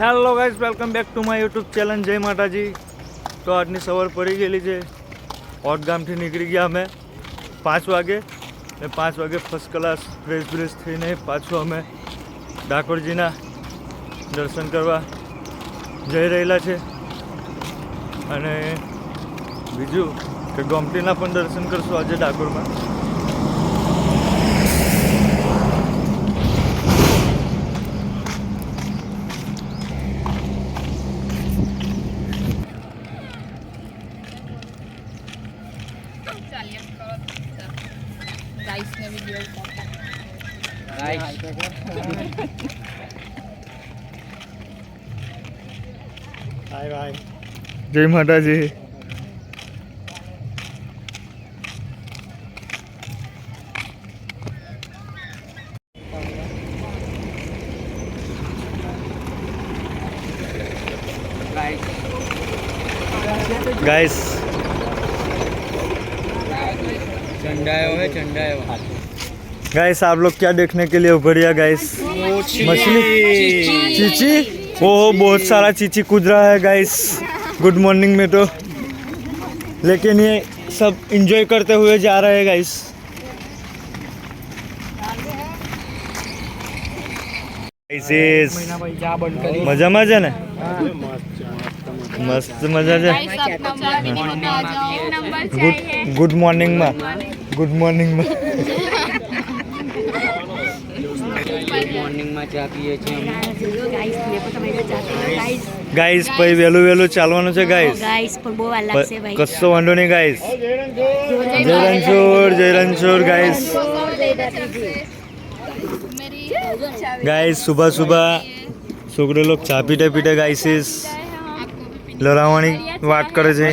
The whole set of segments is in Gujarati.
Hello guys, welcome back to my YouTube channel જય માતાજી। તો આજની સવાર પડી ગયેલી છે। ઓટગામથી નીકળી ગયા અમે 5 વાગે ને 5 વાગે ફર્સ્ટ ક્લાસ ફ્રેશ થઈને પાછું અમે ડાકોરજીના દર્શન કરવા જઈ રહેલા છે। અને બીજું કે ગોમતીના પણ દર્શન કરશું આજે ડાકોરમાં। જય માતાજી। गाइस गाइस आप लोग क्या देखने के लिए उभरिया गाइस? मछली चीची। ओह बहुत सारा चीची कूद रहा है गाइस गुड मॉर्निंग में। तो लेकिन ये सब एंजॉय करते हुए जा रहे हैं गाइस। मजा मजा ने मस्त मजा है। गुड मॉर्निंग में गाइस भाई वेलू वेलू चालवानुं छे गाइस। कशो वांधो नहीं गाइस। जय रणछोड़ गाइस। गाइस सुबह सुबह छोकरे लोग चा पीते पीते गाइस लड़ावानी बात करे छे।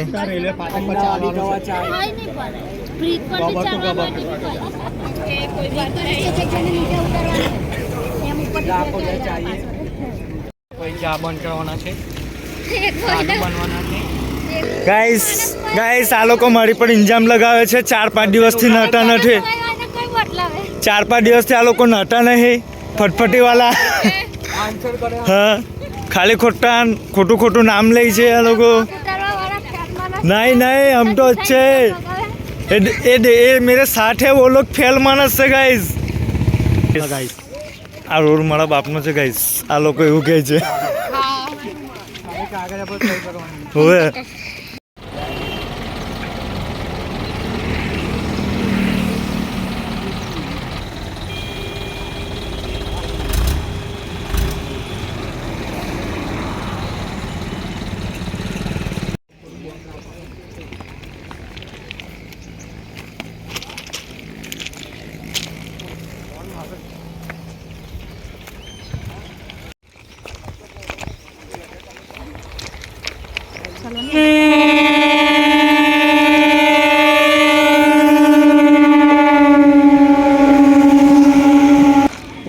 गाइस गाइस आ लोग मारी पर इंजाम लगावे छे। 4-5 दिवस थी नहता नहीं। 4-5 दिवस थी आ लोग नहता नहीं। फटफटी वाला हाँ खाली खोटू खोटू नाम ले नहीं नहीं हम तो अच्छे ए मेरे साथ है वो लोग फेल मानस से गाइस। आ रोड मारा बापनो छे गाइस। आ लोग एवं कहे छे होवे।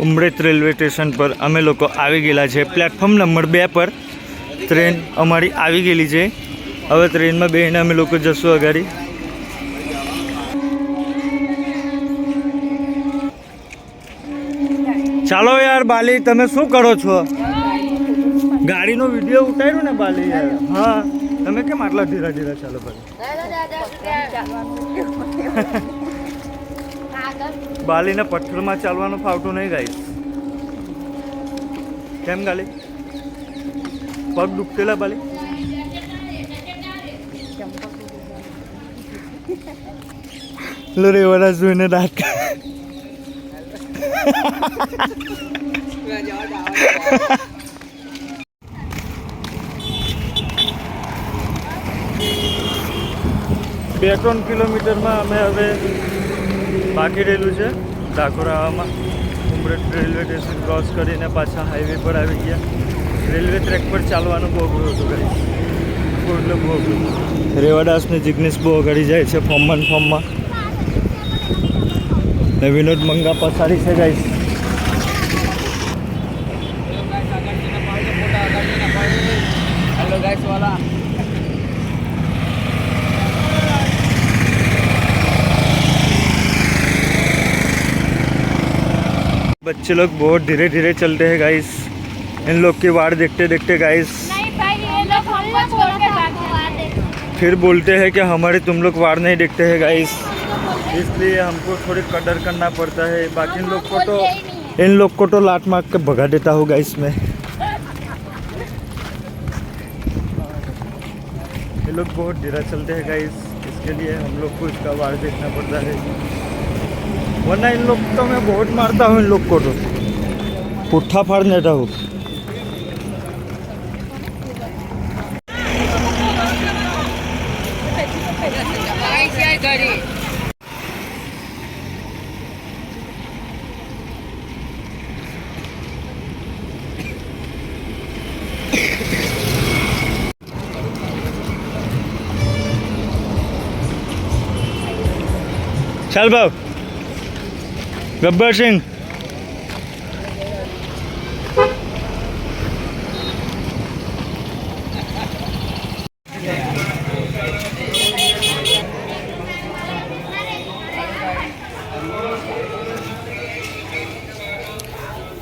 उमरेठ रेलवे स्टेशन पर अमे लोग आवी गेला छे। प्लेटफॉर्म नंबर 2 पर ट्रेन अमारी आवी गेली छे। हवे ट्रेन में बेहीने अमे लोग जशुं अगाड़ी। चालो यार बाली तमे शुं करो छो? गाड़ी नो वीडियो उतार्यो ने बाली यार। हाँ तमे केम आटला धीरा धीरा चालो बाली? बाली ने पत्थर में चालवानुं फावतुं नहीं गाइस। केम गाली पग दुखतेला बाली? लो रेवाड़ा जोईने दांत 2-3 किलोमीटर में अमे हवे बाकी रहेलू है ડાકોર આવવામાં। ઉમરેઠ રેલવે સ્ટેશન ક્રોસ કરીને પાછા હાઈવે પર આવી ગયા। રેલવે ટ્રેક પર ચાલવાનું બહુ અઘરું હતું ગાઈસ। એટલે બહુ અઘરું। રેવાદાસ ને જિગ્નેશ બહુ અગાડી જાય છે ફોર્મમાં ને વિનોદ મંગા પછાડી છે ગાઈસ। હેલો ગાઈસ વાલા बच्चे लोग बहुत धीरे धीरे चलते हैं गाइस। इन लोग की वाड़ देखते देखते गाइस नहीं भाई ये लोग हमको छोड़ के भाग फिर बोलते हैं कि हमारे तुम लोग वाड़ नहीं देखते हैं गाइस, इसलिए हमको थोड़ी कदर करना पड़ता है। बाकी इन लोग को तो लात मार के भगा देता हूँ गाइस मैं। ये लोग बहुत धीरा चलते हैं गाइस, इसके लिए हम लोग को इसका वाड़ देखना पड़ता है, वरना इन लोग तो मैं बहुत मारता हूँ। इन लोग को तो पुट्ठा फाड़ देता हूँ। चल बाब गब्बर सिंह,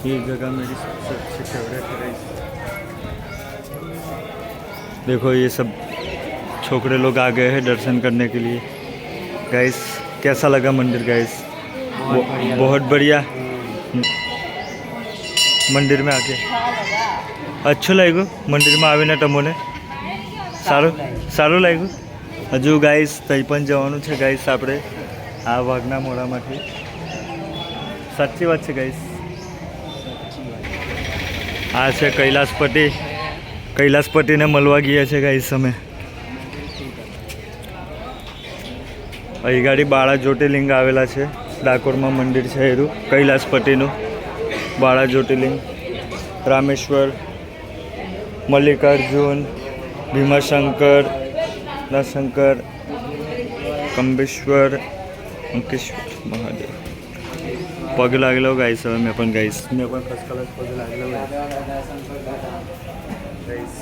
ये जगह मेरी सबसे अच्छी फेवरेट है गाइस। देखो ये सब छोकरे लोग आ गए हैं दर्शन करने के लिए गाइस। कैसा लगा मंदिर गाइस? बहुत बढ़िया मंदिर में आके अच्छो लाग्यो। मंदिर में आવીને તમને સારું લાગ્યું? હજુ ગાઈસ તઈ પણ જવાનું છે ગાઈસ આપણે આ વાઘના મોડામાંથી। સાચી વાત છે ગાઈસ। આ છે કૈલાસપતિને મળવા ગયા છે ગાઈસ અમે। અહીં ગાડી બાળા જ્યોતિર્લિંગ આવેલા છે ડાકોરમાં મંદિર છે એનું કૈલાસપતિનું। બાળા જ્યોતિર્લિંગ, રામેશ્વર, મલ્લિકાર્જુન, ભીમાશંકર, નાશંકર, કંબેશ્વર, અંકેશ્વર મહાદેવ। પગ લાગેલો ગાઈસ। હવે મેં પણ ફર્સ્ટ ક્લાસ પગ લાગેલો ગાઈસ।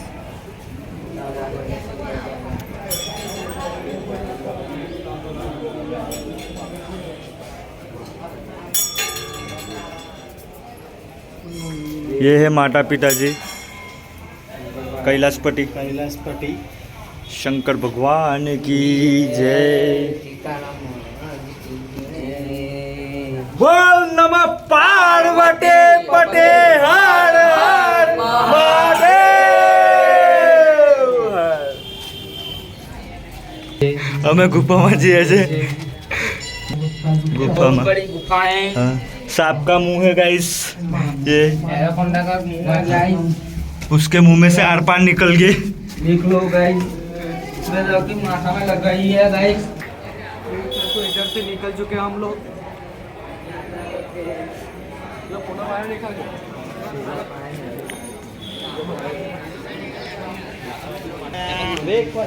ये है माता पिताजी कैलाशपति शंकर भगवान की जय। बोल नमः पार्वती पटे हर हर महादेव। અમે ગુફામાં જઈએ છીએ। गुफा है। हाँ, सांप का मुंह है गाइस। ये एनाकोंडा का मुंह है गाइस। उसके मुंह में से आर पार निकल गए। देख लो गाइस, इसमें लगी माथा में लग गई है गाइस। तो इधर से निकल चुके हम लोग।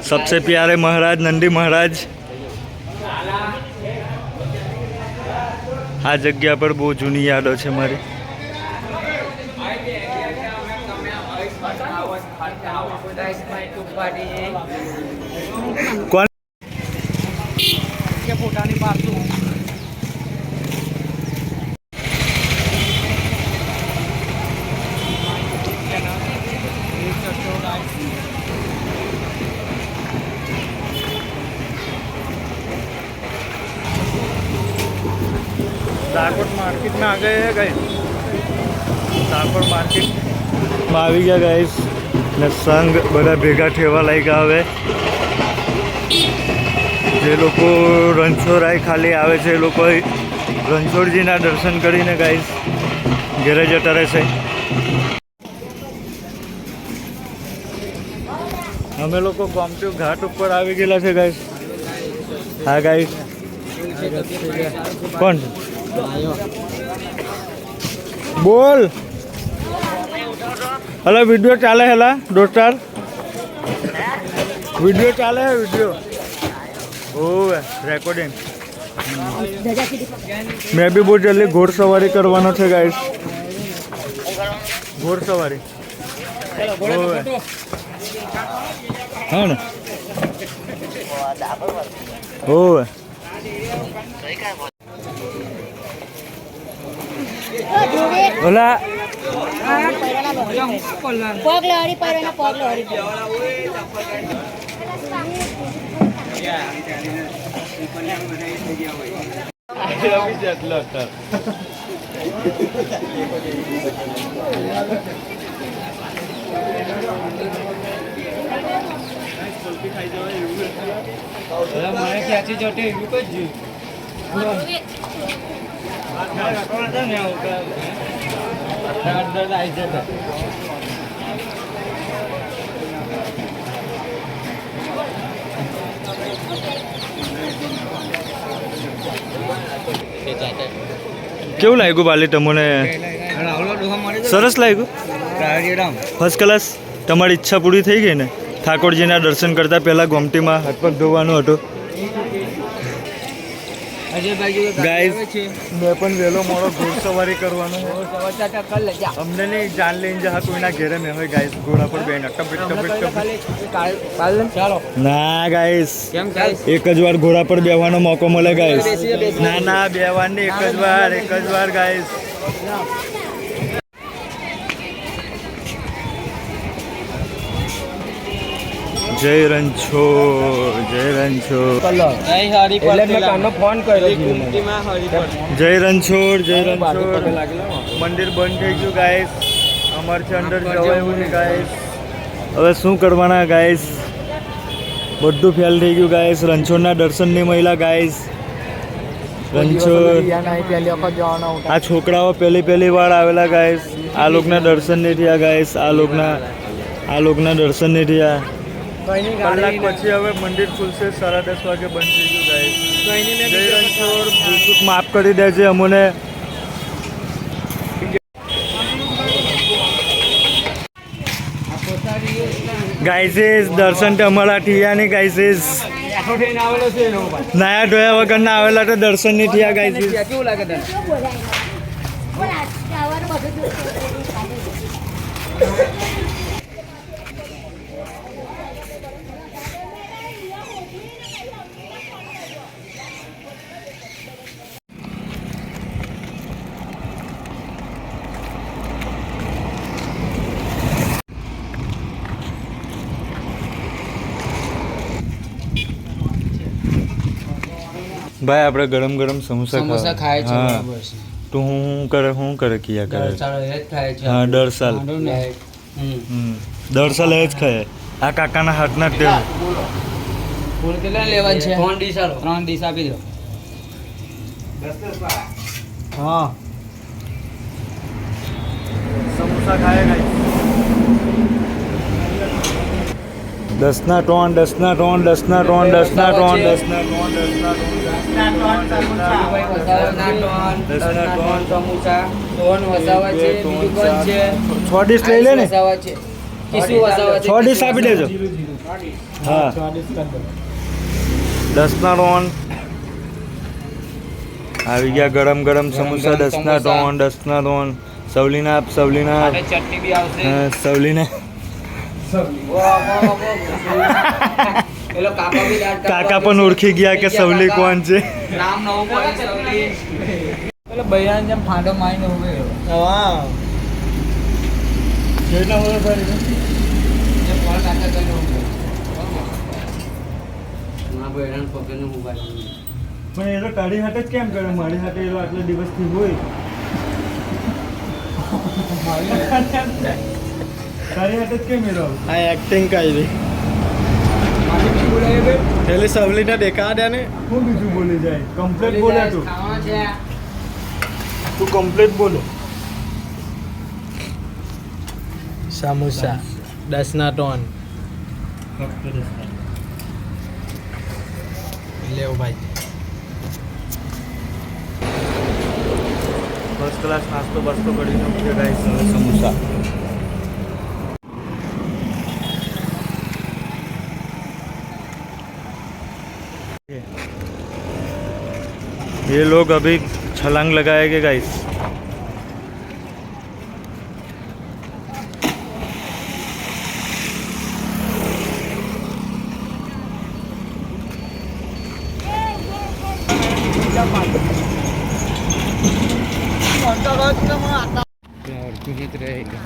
सबसे प्यारे महाराज नंदी महाराज। आ जगह पर बहुत जूनी यादों है मारी। कौन डाकोर मार्केट में आ गए हैं गाइस। डाकोर मार्केट में आ गया गाइस ने संग बड़ा भेगा थवा लाग्या। हवे जे लोको रणछोड़ाई खाली आवे छे ए लोको रणछोड़जीना दर्शन करीने गाइस घरे जता रहेशे। अमे लोको गोमती घाट पर आवी गेला छे गाइस। हाँ गाइस कौन बोल हेलो वीडियो चाले हेला दोस्तार वीडियो चाले है वीडियो ओ रिकॉर्डिंग। मैं भी बहुत जल्दी घोड़सवारी करवाना है गाइस। घोड़सवारी हाँ ना ओ ओला પગ લહરી પડ્યો ને પગ લહરી પડ્યો મને ક્યાંથી જોટે એવું કઈ કેવું લાગ્યું બાલી તમને સરસ લાગ્યું ફર્સ્ટ ક્લાસ તમારી ઈચ્છા પૂરી થઈ ગઈ ને ઠાકોરજીના દર્શન કરતા પહેલા ગોમતીમાં હાથ પગ ધોવાનું હતું ગાઈસ મેં પણ વહેલો મોડો ઘોડસવારી કરવાનું અમને નહીં જાન લઈને જા કોઈના ઘેરે મેં હોય ગાઈસ ઘોડા પર બેન ના ગાઈસ એક જ વાર ઘોડા પર બેસવાનો મોકો મળે ગાઈસ ના બેવાની એક જ વાર ગાઈસ જય રણછોડ જય રણછોડ જય રણછોડ મંદિર બંધ થઈ ગયું ગાઈસ અમારથી અંદર જવાય એવું નહીં ગાઈસ હવે શું કરવાના ગાઈસ બધું ફેલ થઈ ગયું ગાઈસ રણછોડના દર્શન નહીં મળ્યા ગાઈસ રણછોડ આ છોકરાઓ પહેલી વાર આવેલા ગાઈસ આ લોકોના દર્શન નહીં થયા ગાઈસ આ લોકોના દર્શન નહીં થયા કલાક પછી હવે મંદિર ખુલશે 10:30 વાગે બંધ થઈ ગયું ગાઈસ જય રણછોડ ભૂલચૂક માફ કરી દેજે અમને ગાઈસીસ દર્શન તો અમારા થયા નહીં ગાઈસીસ નાયા ધોયા વગરના આવેલા તો દર્શન નહીં થયા ગાઈસીસ કેવું લાગે તને ભાઈ આપણે ગરમ સમોસા ખાય છે હા બરાબર છે તો હું કરે કિયા કરે ચાલો એ જ ખાય છે હા દર સાલ દર સાલ એ જ ખાય આ કાકાના હાથના જ તેલ ફૂલ કેટલા લેવાનું છે 3 ડીશ આપી દો હા સમોસા ખાય ગાઈસ 10 ના ટોન 10 ના ટોન 10 ના ટોન 10 ના ટોન 10 ના ટોન 10 ના ટોન સમોસા ટોન વસાવા છે બીજું કોણ છે 6 ડીશ લઈ લે ને વસાવા છે કિસુ વસાવા છે 6 ડીશ આપી દેજો હા 10 ના ટોન આવી ગયા ગરમ સમોસા 10 ના ટોન 10 ના ટોન સવલીના આપ સવલીના ચટણી બી આવશે હા સવલીના કાકા પણ ઓળખી ગયા કે સવલી કોણ છે નામ નવું પડે સવલી પેલો બૈરાન જેમ ફાંડો મારીને ઉભો હા જેના હોય ભાઈ જે ફળ કાકા કરીને ઉભો ના બૈરાન પકડીને ઉભા પણ એ તો તારી હાથે જ કેમ કરે મારી હાથે એ આટલા દિવસથી હોય તારી હાથે જ કેમ એરો આ એક્ટિંગ કરી એટલે સવલીને દેખા દે ને હું બીજું બોલી જાય કમ્પ્લીટ બોલે તું કમ્પ્લીટ બોલો સમોસા 10 ના ટોન લેવો ભાઈ ફર્સ્ટ ક્લાસ નાસ્તો બાસ્તો કરીને ઉઠે ગાઈસ હવે સમોસા ये लोग अभी छलांग लगाएंगे गाइस जीवित रहेगा।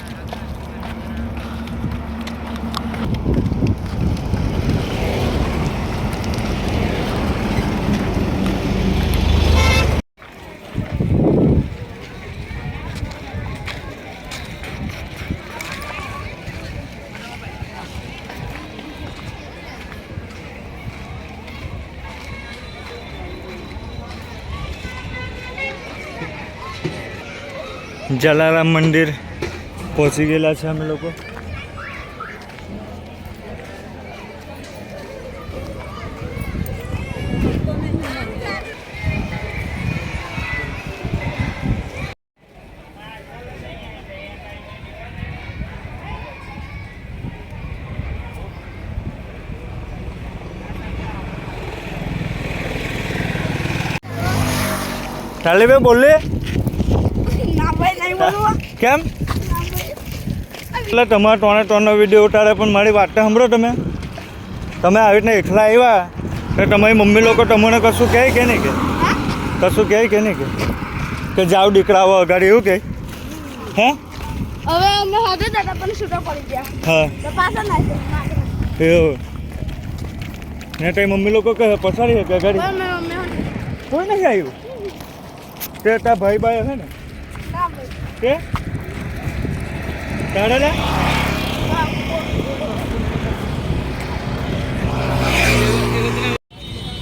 જલારામ મંદિર પહોંચી ગયેલા છે અમે લોકો. તાલે બે બોલે કેમ એટલે તમારા ટોનો વિડીયો ઉતારે પણ મારી વાત સાંભળો. તમે આવી રીતના એકલા આવ્યા તો તમારી મમ્મી લોકો તમને કશું કહે કે નહીં, કે કશું કહે કે નહીં, કે જાઓ દીકરાઓ અગાડી એવું કહે? હે હવે અમે હવે દાદા પણ છૂટા પડી ગયા. હા તો પાછા ના એવું ને તારી મમ્મી લોકો કહે પછાડી કે અગાડી કોઈ નથી આવ્યું? તે તારા ભાઈ ભાઈ હે ને કે તારે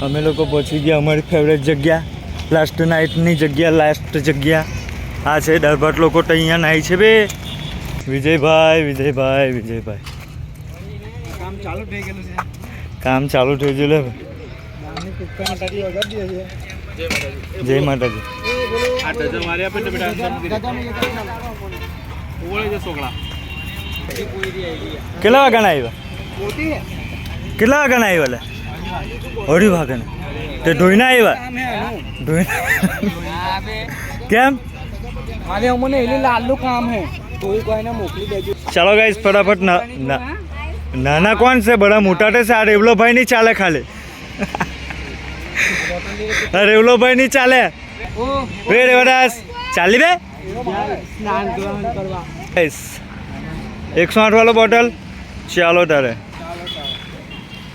અમે લોકો પહોંચી ગયા અમારી ફેવરેટ જગ્યા, લાસ્ટ નાઇટની જગ્યા, લાસ્ટ જગ્યા આ છે. દરબાર લોકો તો અહીંયા નાહી છે બે. વિજયભાઈ કામ ચાલુ થઈ ગયેલું છે. કામ ચાલુ થઈ ગયેલું. જય માતાજી. કેટલા વાગ્યાના આવ્યા? કેટલા વાગ્યાના આવ્યા? લે 2:30 વાગ્યાના. તે ધોઈને આવ્યા? કેમ? अरे हमने इले लालू काम है तो कहना मोकली देજો. ચાલો ગાઈસ ફટાફટ નાના કોણ છે બડા મોટા છે. આ રેવલો ભાઈ નહીં ચાલે ખાલી. રેવલો ભાઈ નહીં ચાલે. બે રેવડાસ ચાલી બે. સ્નાન કરવા ગાઈસ 108 વાળો બોટલ. ચાલો તારે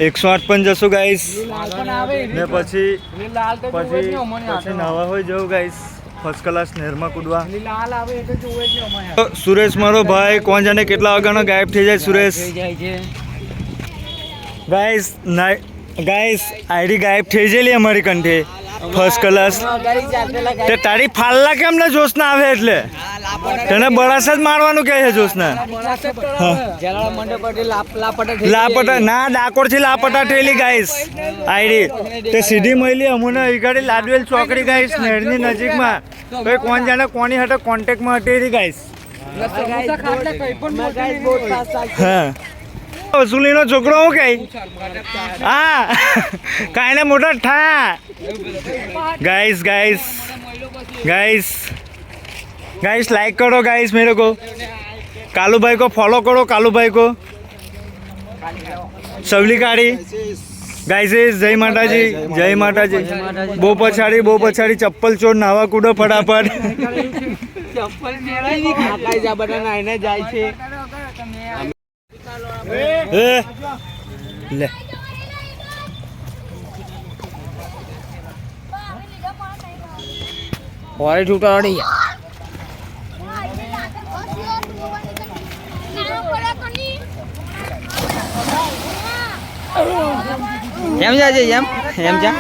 108 પણ જશું ગાઈસ. ને પછી નાવા હોય જવું ગાઈસ ફર્સ્ટ ક્લાસ નહેરમાં કૂદવા. સુરેશ મારો ભાઈ કોણ જાણે કેટલા વાગ્યાનો ગાયબ થઈ જાય. સુરેશ ગાઈસ આઈડી ગાયબ થઈ ગયેલી અમારી કંઠે ફર્સ્ટ ક્લાસ. તે તારી ફાલલા કેમ ને જોશના આવે એટલે તને બરાસ જ મારવાનું કહે છે જોશના. લાપટા ના ડાકોર થી લાપટા થયેલી ગાઈસ આઈડી તે સીધી મળી અમને ગાડી લાડવેલ ચોકડી ગાઈસ નહેરની નજીકમાં. તો કોણ જાણે કોની હાટે કોન્ટેક્ટમાં હતી ગાઈસ. હા વસૂલીનો છોકરો હું કઈ હા કાંઈ ને મોટા થા. गाइस लाइक करो गाइस मेरे को. कालू भाई को फॉलो करो. कालू भाई को सवली काढ़ी गाइस. जय माता जी. बो पछाड़ी चप्पल चोर नावा कूदो फटाफट. चप्पल मेरा नहीं खाता जा बना नाઈને જાય છે. ले ઓરે છૂટા અડી એમ જા છે એમ જા.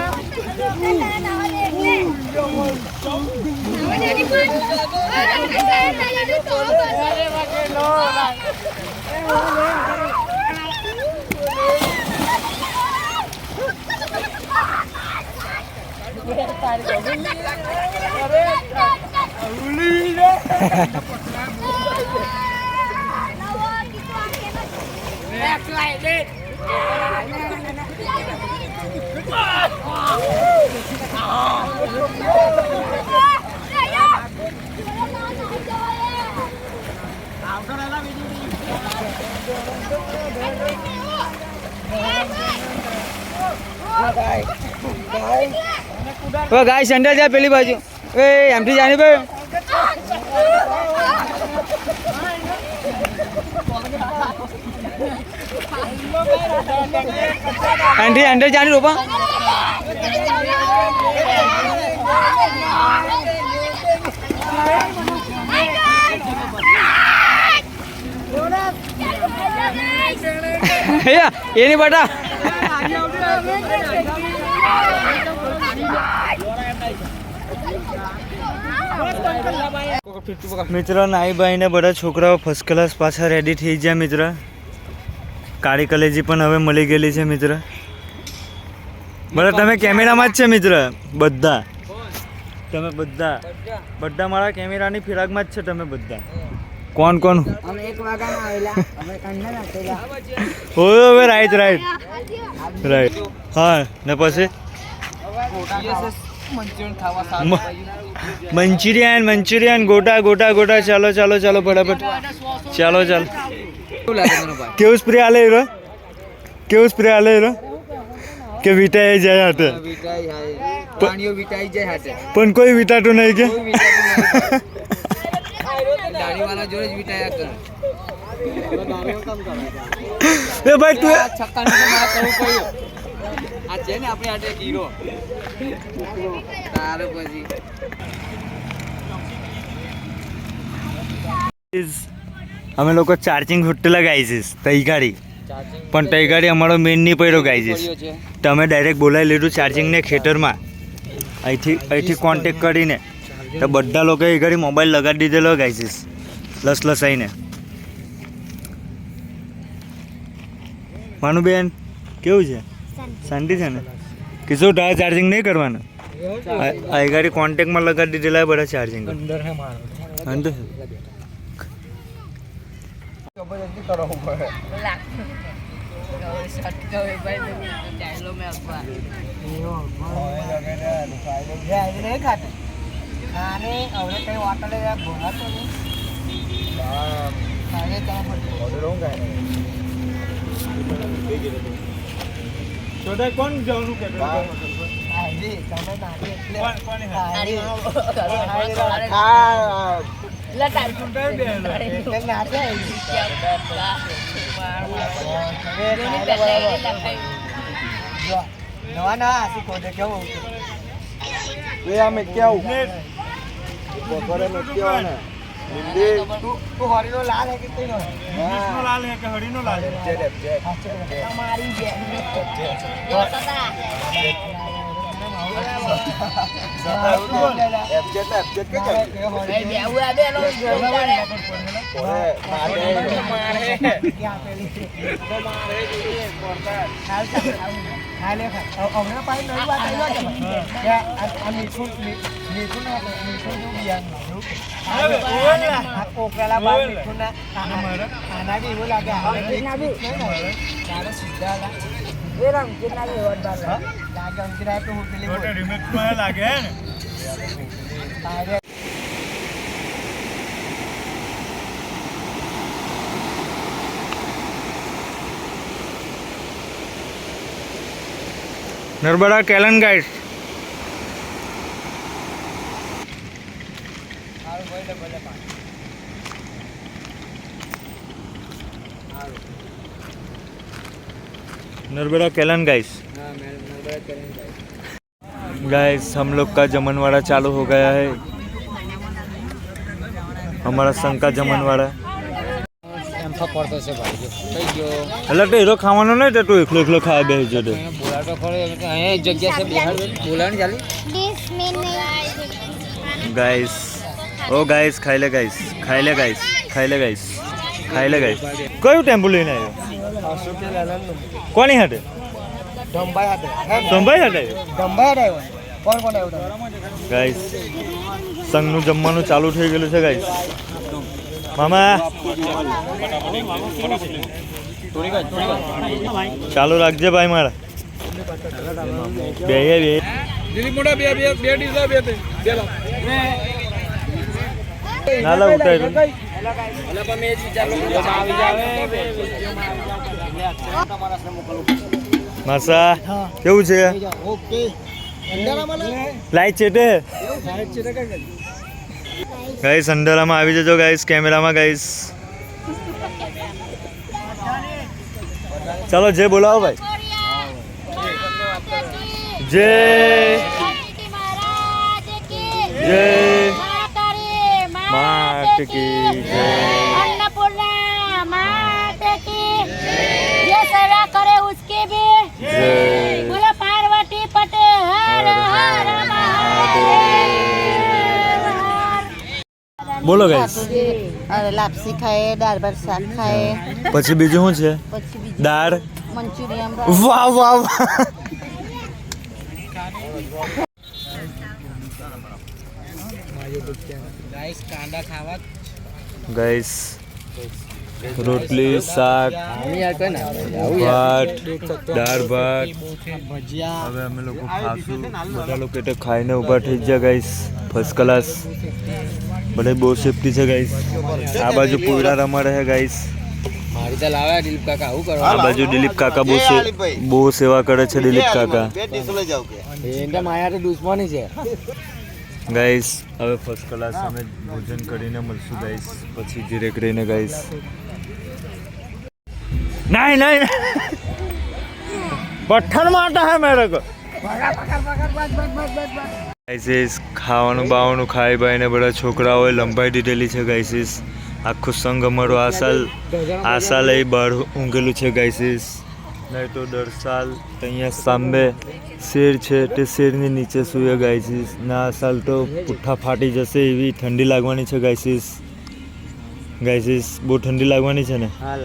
ગાય સેન્ટર જાય પેલી બાજુ. એ એમથી જાણી ભાઈ अंदर अंदर जाने रोपा ये नहीं बटा મિત્રો નાઈ બાઈને બધા છોકરાઓ ફર્સ્ટ ક્લાસ પાછા રેડી થઈ ગયા મિત્ર. કાળી કલેજી પણ હવે મળી ગયેલી છે મિત્ર. બધા તમે કેમેરામાં જ છે મિત્ર, બધા તમે બધા મારા કેમેરાની ફિરાકમાં જ છે તમે બધા. કોણ કોણ? અમે 1 વાગ્યાના આવેલા અમે કંડા નાખેલા હવે રાઈટ હા ને પછી મંચુરિયન ગોટા ચાલો ફટાફટ ચાલો કેવું સ્પ્રે આલે હીરો કે વિટાઈ જાય હાથે પણ કોઈ વિટાતું નહીં કે એ ભાઈ તું અમે લોકો ચાર્જિંગ હોટેલ ગાઈસીસ તઈ ગાડી પણ તઈ ગાડી અમારો મેન નહીં પડ્યો ગાઈસીસ. તમે ડાયરેક્ટ બોલાવી લીધું ચાર્જિંગને ખેતરમાં અહીંથી કોન્ટેક્ટ કરીને તો બધા લોકો એ ઘડી મોબાઈલ લગાડી દીધેલો ગાઈસીસ લસલસાઈને. માનુબેન કેવું છે? શાંતિ છે ને? કિશોર તારે ચાર્જિંગ નહીં કરવાનું? આ ગાડી કોન્ટેક્ટમાં લગાડી દીધેલા બધા ચાર્જિંગ અંદર કોણ જવાનું કે हरिनो लाल है कि लाल है कि हरिनो लाल है? Narmada Kellen guys Narmada Kellen guys हम लोग का जमनवाड़ा चालू हो गया है. हमारा संघ का जमनवाड़ा એટલે તો હીરો ખાવાનો નહીં તો તું એકલો ખાવા બેસી જતો ગાઈસ. ઓ ગાઈસ ખાઈ લે ગાઈસ કયું ટેમ્પો લઈને આવ્યો? કોની હાથે? ધંભાઈ હાથે ગાઈસ. સંઘનું જમવાનું ચાલુ થઈ ગયેલું છે ગાઈસ. મામા ચાલુ રાખજે ભાઈ મારા બે નાલા ઉઠાય માસા કેવું છે? લાઈટ ચેટે ગાઈસ. અંધારામાં આવી જજો ગાઈસ કેમેરામાં ગાઈસ. ચાલો જય બોલાવો ભાઈ. જય જય માત કી જય. अन्नपूर्णा मात की ये सेवा करे उसकी भी જય. बोलो पार्वती पटेल हर हर महादेव. બોલો ગાઈસ. અરે લાપસી ખાય, દાળ ભાત શાક ખાય, પછી બીજું શું છે? પછી બીજું દાળ. મંચુરિયન વાહ વાહ વાહ. ગાઈસ કાંદા ખાવા ગાઈસ રોટલી શાક ભાત દાળ ભાત. ભજીયા હવે અમે લોકો ખાશું. બધા લોકો એટલે ખાઈને ઊભા થઈ ગયા ગાઈસ. First class. બધા બહુ સેફટી છે ગાઈસ. આ બાજુ પૂરા રમા રહે ગાઈસ. મારી તો લાવ્યા દિલીપ કાકા આવું કરો આ બાજુ દિલીપ કાકા બહુ સેવા કરે છે. દિલીપ કાકા એના માયા તો દુશ્મની છે ગાઈસ. હવે ફર્સ્ટ ક્લાસ અમે ભોજન કરીને મળશું ગાઈસ. પછી ધીરે કરીને ગાઈસ. નહીં નહીં પઠ્ઠર મારતા હે મેરે કો. ગાઈસ ખાવાનું બાવાનું ખાઈ બાઈને બધા છોકરાઓએ લંબાઈ દીધેલી છે ગાઈસ. આખું સંઘ અમારો આ સાલ એ બહાર ઊંઘેલું છે ગાઈસ. નહીં તો દર સાલ અહીંયા સામે શેર છે તે શેરની નીચે સૂએ ગાઈસીસ. ના આ સાલ તો પુઠ્ઠા ફાટી જશે એવી ઠંડી લાગવાની છે ગાઈસીસ. ગાઈસીસ બહુ ઠંડી લાગવાની છે ને? હા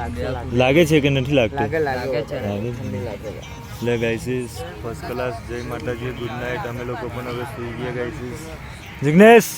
લાગે છે કે નથી લાગતું? લાગે છે એટલે ગાઈસીસ ફર્સ્ટ ક્લાસ. જય માતાજી. Good night. અમે લોકો પણ હવે સૂઈ ગયા ગાઈસીસ. જિગ્નેશ